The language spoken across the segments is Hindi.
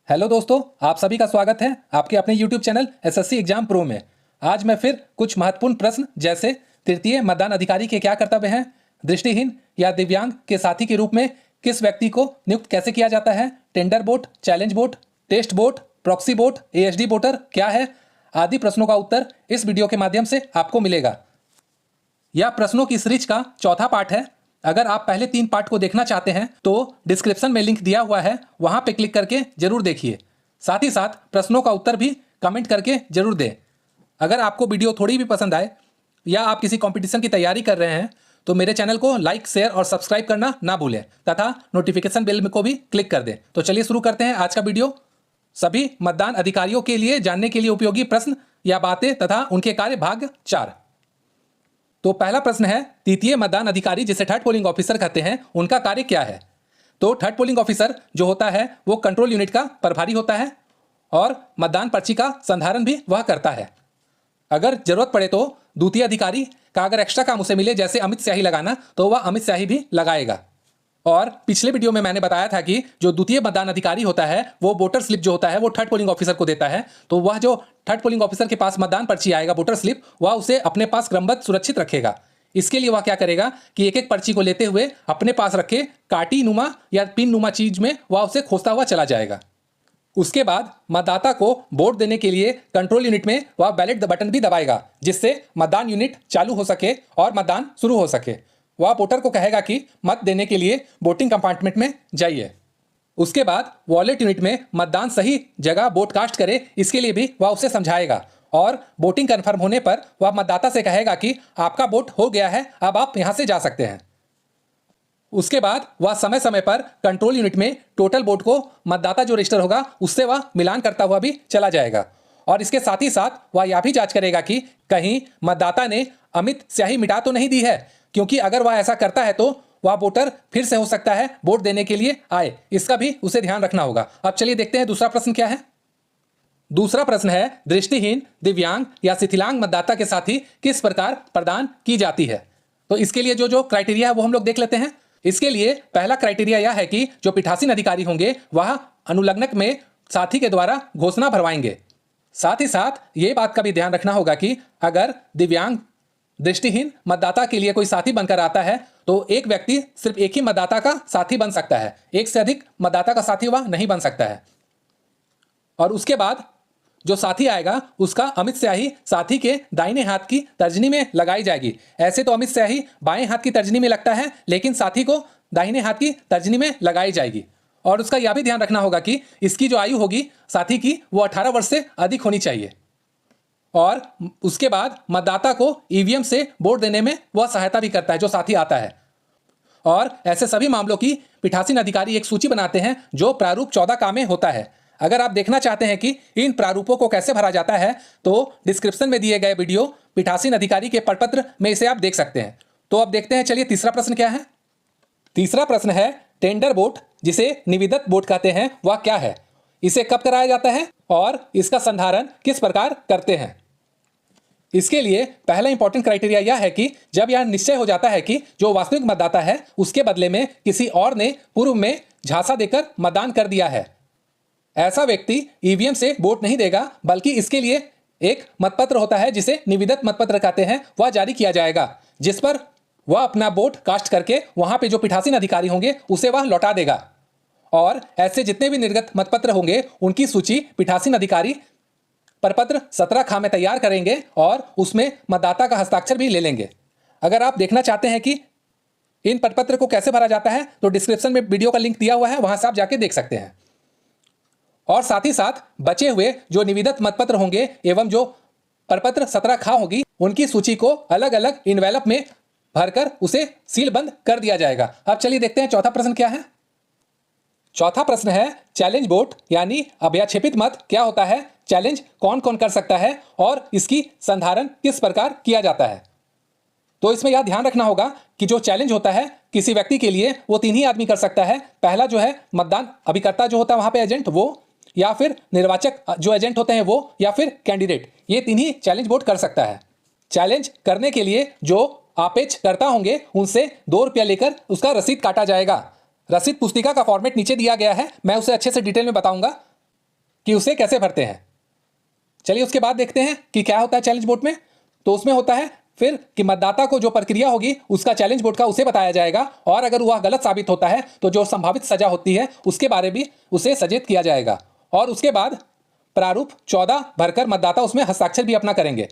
हेलो दोस्तों, आप सभी का स्वागत है आपके अपने YouTube channel SSC exam pro में। आज मैं फिर कुछ महत्वपूर्ण प्रश्न जैसे तृतीय मतदान अधिकारी के क्या कर्तव्य हैं, दृष्टिहीन या दिव्यांग के साथी के रूप में किस व्यक्ति को नियुक्त कैसे किया जाता है, tender vote, challenge vote, test vote, proxy vote, ASD voter क्या है, आदि प्रश्नों का उत्तर इस वीडियो के माध्यम से आपको मिलेगा। यह प्रश्नों की सीरीज का चौथा पार्ट है। अगर आप पहले 3 पार्ट को देखना चाहते हैं तो डिस्क्रिप्शन में लिंक दिया हुआ है, वहां पे क्लिक करके जरूर देखिए। साथ ही साथ प्रश्नों का उत्तर भी कमेंट करके जरूर दें। अगर आपको वीडियो थोड़ी भी पसंद आए या आप किसी कंपटीशन की तैयारी कर रहे हैं तो मेरे चैनल को लाइक, शेयर और सब्सक्राइब करना ना भूलें तथा नोटिफिकेशन बेल को भी क्लिक कर दें। तो चलिए शुरू करते हैं आज का वीडियो। सभी मतदान अधिकारियों के लिए जानने के लिए उपयोगी प्रश्न या बातें तथा उनके कार्य भाग 4। तो पहला प्रश्न है, तृतीय मतदान अधिकारी जिसे थर्ड पोलिंग ऑफिसर कहते हैं, उनका कार्य क्या है। तो थर्ड पोलिंग ऑफिसर जो होता है वो कंट्रोल यूनिट का प्रभारी होता है और मतदान पर्ची का संधारण भी वह करता है। अगर जरूरत पड़े तो द्वितीय अधिकारी का अगर एक्स्ट्रा काम उसे मिले जैसे अमित स्याही लगाना तो वह अमित स्याही भी लगाएगा। और पिछले वीडियो में मैंने बताया था कि जो द्वितीय मतदान अधिकारी होता है वो वोटर स्लिप जो होता है वो थर्ड पोलिंग ऑफिसर को देता है। तो वह जो थर्ड पोलिंग ऑफिसर के पास मतदान पर्ची आएगा, वोटर स्लिप, वह उसे अपने पास क्रमबद्ध सुरक्षित रखेगा। इसके लिए वह क्या करेगा कि एक एक पर्ची को लेते हुए अपने पास रखे काटी नुमा या पिन नुमा चीज में वह उसे खोजता हुआ चला जाएगा। उसके बाद मतदाता को वोट देने के लिए कंट्रोल यूनिट में वह बैलेट बटन भी दबाएगा जिससे मतदान यूनिट चालू हो सके और मतदान शुरू हो सके। वह वोटर को कहेगा कि मत देने के लिए वोटिंग कंपार्टमेंट में जाइए। उसके बाद वॉलेट यूनिट में मतदान सही जगह वोट कास्ट करे, इसके लिए भी वह उसे समझाएगा और वोटिंग कंफर्म होने पर वह मतदाता से कहेगा कि आपका वोट हो गया है, अब आप यहां से जा सकते हैं। उसके बाद वह समय समय पर कंट्रोल यूनिट में टोटल वोट को मतदाता जो रजिस्टर होगा उससे वह मिलान करता हुआ भी चला जाएगा। और इसके साथ ही साथ वह यह भी जांच करेगा कि कहीं मतदाता ने अमित स्याही मिटा तो नहीं दी है, क्योंकि अगर वह ऐसा करता है तो वह वोटर फिर से हो सकता है वोट देने के लिए आए, इसका भी उसे ध्यान रखना होगा। अब चलिए देखते हैं दूसरा प्रश्न क्या है। दूसरा प्रश्न है, दृष्टिहीन, दिव्यांग या शिथिलांग मतदाता के साथी किस प्रकार प्रदान की जाती है। तो इसके लिए जो जो क्राइटेरिया है वो हम लोग देख लेते हैं। इसके लिए पहला क्राइटेरिया यह है कि जो पीठासीन अधिकारी होंगे वह अनुलग्नक में साथी के द्वारा घोषणा भरवाएंगे। साथ ही साथ ये बात का भी ध्यान रखना होगा कि अगर दिव्यांग दृष्टिहीन मतदाता के लिए कोई साथी बनकर आता है तो एक व्यक्ति सिर्फ एक ही मतदाता का साथी बन सकता है, एक से अधिक मतदाता का साथी वह नहीं बन सकता है। और उसके बाद जो साथी आएगा उसका अमित स्याही साथी के दाहिने हाथ की तर्जनी में लगाई जाएगी। ऐसे तो अमित स्याही बाएं हाथ की तर्जनी में लगता है, लेकिन साथी को दाहिने हाथ की तर्जनी में लगाई जाएगी। और उसका यह भी ध्यान रखना होगा कि इसकी जो आयु होगी साथी की वो 18 वर्ष से अधिक होनी चाहिए। और उसके बाद मतदाता को ईवीएम से वोट देने में वह सहायता भी करता है जो साथी आता है। और ऐसे सभी मामलों की पीठासीन अधिकारी एक सूची बनाते हैं जो प्रारूप 14 का में होता है। अगर आप देखना चाहते हैं कि इन प्रारूपों को कैसे भरा जाता है तो डिस्क्रिप्शन में दिए गए वीडियो पीठासीन अधिकारी के प्रपत्र में इसे आप देख सकते हैं। तो अब देखते हैं, चलिए तीसरा प्रश्न क्या है। तीसरा प्रश्न है, टेंडर वोट जिसे निविदत वोट कहते हैं वह क्या है, इसे कब कराया जाता है और इसका संधारण किस प्रकार करते हैं। इसके लिए पहला इंपॉर्टेंट क्राइटेरिया यह है कि जब यह निश्चय हो जाता है कि जो वास्तविक मतदाता है उसके बदले में किसी और ने पूर्व में झांसा देकर मतदान कर दिया है, ऐसा व्यक्ति ईवीएम से वोट नहीं देगा, बल्कि इसके लिए एक मतपत्र होता है जिसे निविदत मतपत्र कहते हैं, वह जारी किया जाएगा जिस पर वह अपना वोट कास्ट करके वहां पे जो पीठासीन अधिकारी होंगे उसे वह लौटा देगा। और ऐसे जितने भी निर्गत मतपत्र होंगे उनकी सूची पीठासीन अधिकारी प्रपत्र 17 खा में तैयार करेंगे और उसमें मतदाता का हस्ताक्षर भी ले लेंगे। अगर आप देखना चाहते हैं कि इन प्रपत्र को कैसे भरा जाता है तो डिस्क्रिप्शन में वीडियो का लिंक दिया हुआ है, वहां से आप जाके देख सकते हैं। और साथ ही साथ बचे हुए जो निविदत मतपत्र होंगे एवं जो प्रपत्र 17 खा होगी उनकी सूची को अलग अलग इनवेलप में भरकर उसे सील बंद कर दिया जाएगा। अब चलिए देखते हैं चौथा प्रश्न क्या है। चौथा प्रश्न है, चैलेंज वोट यानी अभ्याक्षेपित मत क्या होता है, चैलेंज कौन कौन कर सकता है और इसकी संधारण किस प्रकार किया जाता है। तो इसमें यह ध्यान रखना होगा कि जो चैलेंज होता है किसी व्यक्ति के लिए वो 3 ही आदमी कर सकता है। पहला जो है मतदान अभिकर्ता जो होता है वहां पे एजेंट वो, या फिर निर्वाचक जो एजेंट होते हैं वो, या फिर कैंडिडेट, ये 3 ही चैलेंज वोट कर सकता है। चैलेंज करने के लिए जो आपेक्ष करता होंगे उनसे 2 रुपया लेकर उसका रसीद काटा जाएगा। रसीद पुस्तिका का फॉर्मेट नीचे दिया गया है, मैं उसे अच्छे से डिटेल में बताऊंगा। कि उसे कैसे भरते हैं। चलिए उसके बाद देखते हैं कि क्या होता है चैलेंज वोट में। तो उसमें होता है फिर कि मतदाता को जो प्रक्रिया होगी उसका चैलेंज वोट का उसे बताया जाएगा, और अगर वह गलत साबित होता है तो जो संभावित सजा होती है उसके बारे भी उसे सचेत किया जाएगा। और उसके बाद प्रारूप 14 भरकर मतदाता उसमें हस्ताक्षर भी अपना करेंगे।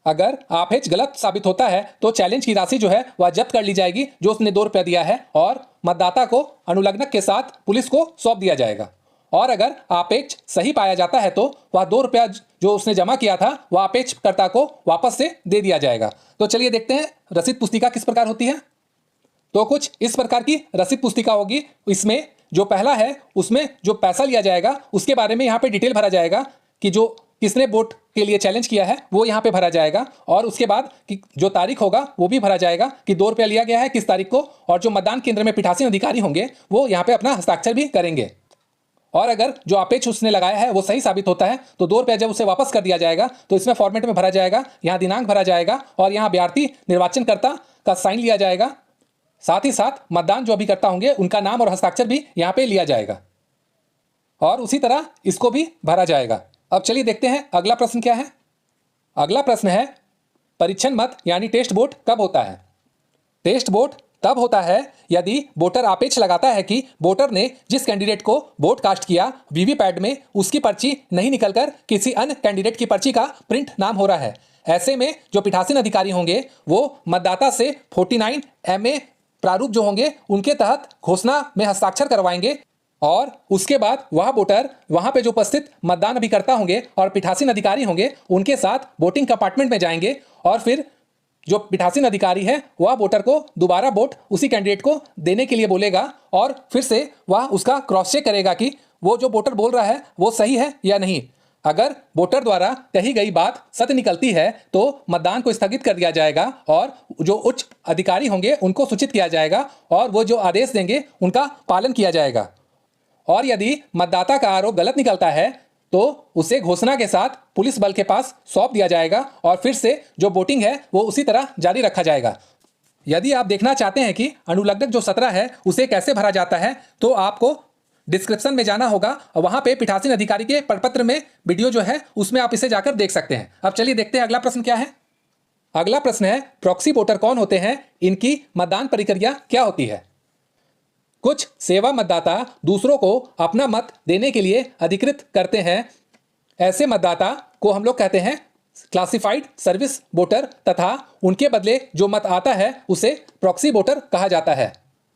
अगर आपेच गलत साबित होता है तो चैलेंज की राशि जो है वह जब्त कर ली जाएगी जो उसने 2 रुपया दिया है, और मतदाता को अनुलग्नक के साथ पुलिस को सौंप दिया जाएगा। और अगर आपेक्ष सही पाया जाता है तो वह 2 रुपया जो उसने जमा किया था वह आपेक्षकर्ता को वापस से दे दिया जाएगा। तो चलिए देखते हैं रसीद पुस्तिका किस प्रकार होती है। तो कुछ इस प्रकार की रसीद पुस्तिका होगी। इसमें जो पहला है उसमें जो पैसा लिया जाएगा उसके बारे में यहाँ पे डिटेल भरा जाएगा कि जो किसने वोट के लिए चैलेंज किया है वो यहाँ पे भरा जाएगा, और उसके बाद कि जो तारीख होगा वो भी भरा जाएगा कि 2 रुपया लिया गया है किस तारीख को, और जो मतदान केंद्र में पीठासीन अधिकारी होंगे वो यहाँ पे अपना हस्ताक्षर भी करेंगे। और अगर जो आपेक्ष उसने लगाया है वो सही साबित होता है तो 2 रुपया जब उसे वापस कर दिया जाएगा तो इसमें फॉर्मेट में भरा जाएगा, यहाँ दिनांक भरा जाएगा और यहाँ अभ्यर्थी निर्वाचनकर्ता का साइन लिया जाएगा। साथ ही साथ मतदान जो अभिकर्ता होंगे उनका नाम और हस्ताक्षर भी यहाँ पे लिया जाएगा, और उसी तरह इसको भी भरा जाएगा। अब चलिए देखते हैं अगला प्रश्न क्या है। अगला प्रश्न है परीक्षण मत यानी टेस्ट वोट कब होता है। टेस्ट वोट तब होता है यदि वोटर आपेक्ष लगाता है कि वोटर ने जिस कैंडिडेट को वोट कास्ट किया वीवीपैट में उसकी पर्ची नहीं निकलकर किसी अन्य कैंडिडेट की पर्ची का प्रिंट नाम हो रहा है। ऐसे में जो पीठासीन अधिकारी होंगे वो मतदाता से 49 MA प्रारूप जो होंगे उनके तहत घोषणा में हस्ताक्षर करवाएंगे, और उसके बाद वह वोटर वहां पे जो उपस्थित मतदान अभिकर्ता होंगे और पीठासीन अधिकारी होंगे उनके साथ वोटिंग कंपार्टमेंट में जाएंगे, और फिर जो पीठासीन अधिकारी है वह वोटर को दोबारा वोट उसी कैंडिडेट को देने के लिए बोलेगा, और फिर से वह उसका क्रॉस चेक करेगा कि वो जो वोटर बोल रहा है वो सही है या नहीं। अगर वोटर द्वारा कही गई बात सत्य निकलती है तो मतदान को स्थगित कर दिया जाएगा और जो उच्च अधिकारी होंगे उनको सूचित किया जाएगा, और वो जो आदेश देंगे उनका पालन किया जाएगा। और यदि मतदाता का आरोप गलत निकलता है तो उसे घोषणा के साथ पुलिस बल के पास सौंप दिया जाएगा, और फिर से जो वोटिंग है वो उसी तरह जारी रखा जाएगा। यदि आप देखना चाहते हैं कि अनुलग्नक जो 17 है उसे कैसे भरा जाता है तो आपको डिस्क्रिप्शन में जाना होगा, और वहां पे पीठासीन अधिकारी के प्रपत्र में वीडियो जो है उसमें आप इसे जाकर देख सकते हैं। अब चलिए देखते हैं अगला प्रश्न क्या है। अगला प्रश्न है प्रॉक्सी वोटर कौन होते हैं, इनकी मतदान प्रक्रिया क्या होती है। कुछ सेवा मतदाता दूसरों को अपना मत देने के लिए अधिकृत करते हैं। ऐसे मतदाता को हम लोग कहते हैं क्लासिफाइड सर्विस वोटर, तथा उनके बदले जो मत आता है उसे प्रॉक्सी वोटर कहा जाता है।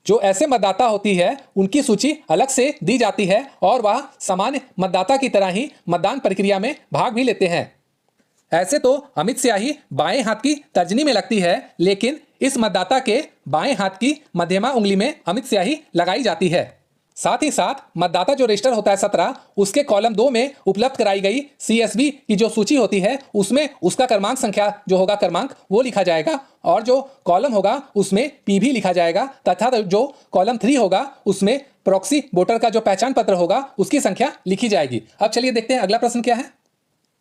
जो ऐसे मतदाता होती है उनकी सूची अलग से दी जाती है और वह सामान्य मतदाता की तरह ही मतदान प्रक्रिया में भाग भी लेते हैं। ऐसे तो अमिट स्याही बाएं हाथ की तर्जनी में लगती है, लेकिन इस मतदाता के बाएं हाथ की मध्यमा उंगली में अमिट स्याही लगाई जाती है। साथ ही साथ मतदाता जो रजिस्टर होता है 17 उसके कॉलम 2 में उपलब्ध कराई गई CSV की जो सूची होती है उसमें उसका क्रमांक संख्या जो होगा क्रमांक वो लिखा जाएगा, और जो कॉलम होगा उसमें PV लिखा जाएगा, तथा जो कॉलम 3 होगा उसमें प्रॉक्सी वोटर का जो पहचान पत्र होगा उसकी संख्या लिखी जाएगी। अब चलिए देखते हैं अगला प्रश्न क्या है।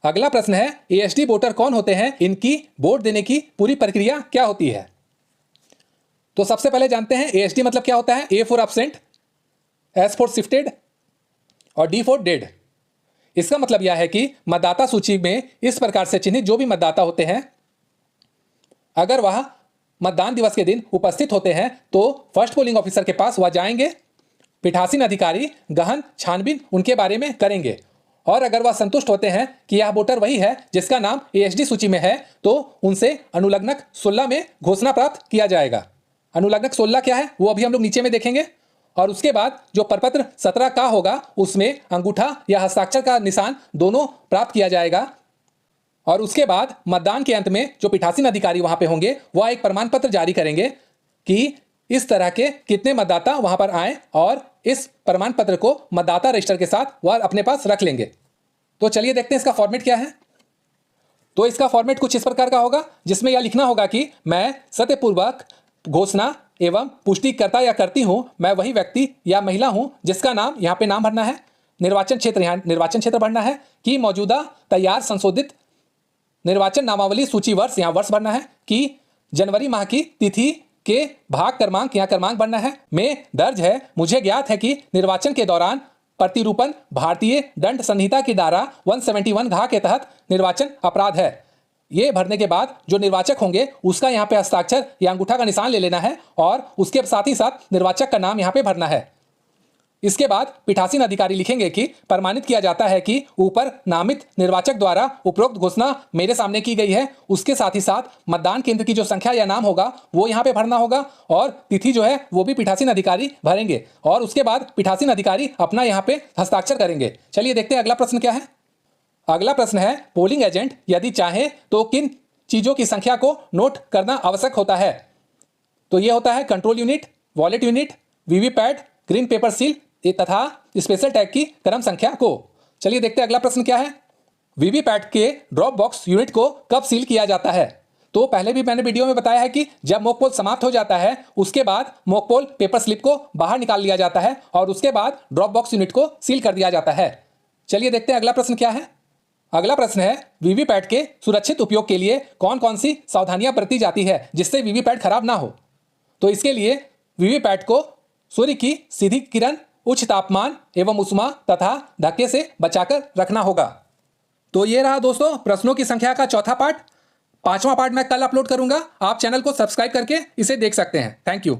अगला प्रश्न है ASD वोटर कौन होते हैं, इनकी वोट देने की पूरी प्रक्रिया क्या होती है। तो सबसे पहले जानते हैं ASD मतलब क्या होता है। A for absent, S for shifted और D फॉर डेड। इसका मतलब यह है कि मतदाता सूची में इस प्रकार से चिन्हित जो भी मतदाता होते हैं अगर वह मतदान दिवस के दिन उपस्थित होते हैं तो फर्स्ट पोलिंग ऑफिसर के पास वह जाएंगे, पीठासीन अधिकारी गहन छानबीन उनके बारे में करेंगे, और अगर वह संतुष्ट होते हैं कि यह वोटर वही है जिसका नाम ASD सूची में है तो उनसे अनुलग्नक 16 में घोषणा प्राप्त किया जाएगा। अनुलग्नक 16 क्या है वो अभी हम लोग नीचे में देखेंगे, और उसके बाद जो प्रपत्र 17 का होगा उसमें अंगूठा या हस्ताक्षर का निशान दोनों प्राप्त किया जाएगा, और उसके बाद मतदान के अंत में जो पीठासीन अधिकारी वहां पे होंगे वह एक प्रमाण पत्र जारी करेंगे कि इस तरह के कितने मतदाता वहां पर आए, और इस प्रमाण पत्र को मतदाता रजिस्टर के साथ वह अपने पास रख लेंगे। तो चलिए देखते हैं इसका फॉर्मेट क्या है। तो इसका फॉर्मेट कुछ इस प्रकार का होगा जिसमें यह लिखना होगा कि मैं सत्यपूर्वक घोषणा एवं पुष्टि करता या करती हूं मैं वही व्यक्ति या महिला हूं जिसका नाम, यहाँ पे नाम भरना है, निर्वाचन क्षेत्र यहाँ निर्वाचन क्षेत्र भरना है, कि मौजूदा तैयार संशोधित निर्वाचन नामावली सूची वर्ष यहाँ वर्ष भरना है, कि जनवरी माह की तिथि के भाग क्रमांक यहाँ क्रमांक भरना है, में दर्ज है मुझे ज्ञात है कि निर्वाचन के दौरान प्रतिरूपण भारतीय दंड संहिता की धारा 171 घा के तहत निर्वाचन अपराध है। ये भरने के बाद जो निर्वाचक होंगे उसका यहाँ पे हस्ताक्षर या अंगूठा का निशान ले लेना है और उसके साथ ही साथ निर्वाचक का नाम यहाँ पे भरना है। इसके बाद पीठासीन अधिकारी लिखेंगे कि प्रमाणित किया जाता है कि ऊपर नामित निर्वाचक द्वारा उपरोक्त घोषणा मेरे सामने की गई है। उसके साथ ही साथ मतदान केंद्र की जो संख्या या नाम होगा वो यहाँ पे भरना होगा और तिथि जो है वो भी पीठासीन अधिकारी भरेंगे और उसके बाद पीठासीन अधिकारी अपना यहाँ पे हस्ताक्षर करेंगे। चलिए देखते हैं अगला प्रश्न क्या है। अगला प्रश्न है, पोलिंग एजेंट यदि चाहे तो किन चीजों की संख्या को नोट करना आवश्यक होता है। तो ये होता है control unit, wallet unit, VVPAT, green pepper seal तथा स्पेशल टैग की क्रम संख्या को। चलिए देखते हैं अगला प्रश्न क्या है। वीवीपैट के ड्रॉप बॉक्स यूनिट को कब सील किया जाता है। तो पहले भी मैंने वीडियो में बताया है कि जब मॉक पोल समाप्त हो जाता है उसके बाद मॉक पोल पेपर स्लिप को बाहर निकाल लिया जाता है और उसके बाद ड्रॉप बॉक्स यूनिट को सील कर दिया जाता है। चलिए देखते हैं अगला प्रश्न क्या है। अगला प्रश्न है, वीवीपैट के सुरक्षित उपयोग के लिए कौन कौन सी सावधानियां बरती जाती है जिससे वीवीपैट खराब ना हो। तो इसके लिए वीवीपैट को सूर्य की सीधी किरण, उच्च तापमान एवं उष्मा तथा धक्के से बचाकर रखना होगा। तो ये रहा दोस्तों प्रश्नों की संख्या का चौथा पार्ट। 5वां पार्ट मैं कल अपलोड करूंगा। आप चैनल को सब्सक्राइब करके इसे देख सकते हैं। Thank you.